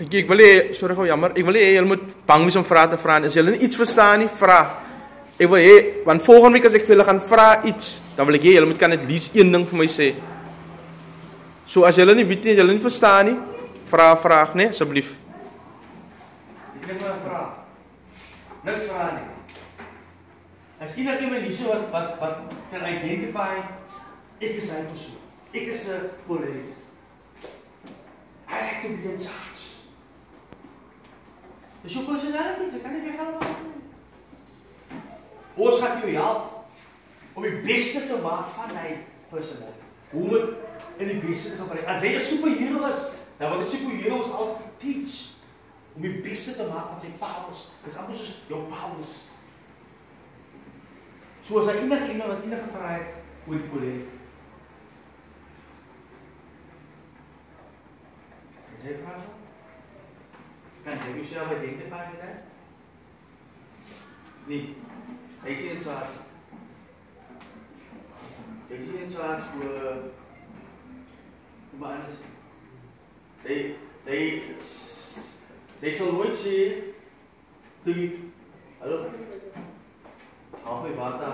Ik wil je, sorry gauw jammer, ik wil je moet bang wees om vragen te vragen. Als jullie iets verstaan, niet vraag. Ik wil je, want volgende week als ik wil gaan vragen iets, dan wil ik je moet kan het liefst één ding voor mij zeggen. Zo als jullie niet weten, als jullie niet verstaan, niet, vraag, nee, alsjeblieft. Ik heb maar een vraag. Niks vragen nie. As iemand niet zo wat kan identify, ik is een persoon. Ik is een collega. I like to be in charge. Dus je personality, je kan niet meer gaan wat doen. Ons gaat jou helpen om het beste te maken van die personality. Hoe moet in het beste te gebruiken. Als hij een superhero is, dan wordt de superhero ons altijd teach. Om het beste te maken van zijn powers. Dat is allemaal zoals jouw powers. Zoals hij iemand wat enige vraag hoe die collega. Kan jy vraag? Kan jy jezelf identify met dat? Nee. Hy is in charge. Hy is in charge voor hoe anders. Hy sal nooit sê die hallo. Haal my water.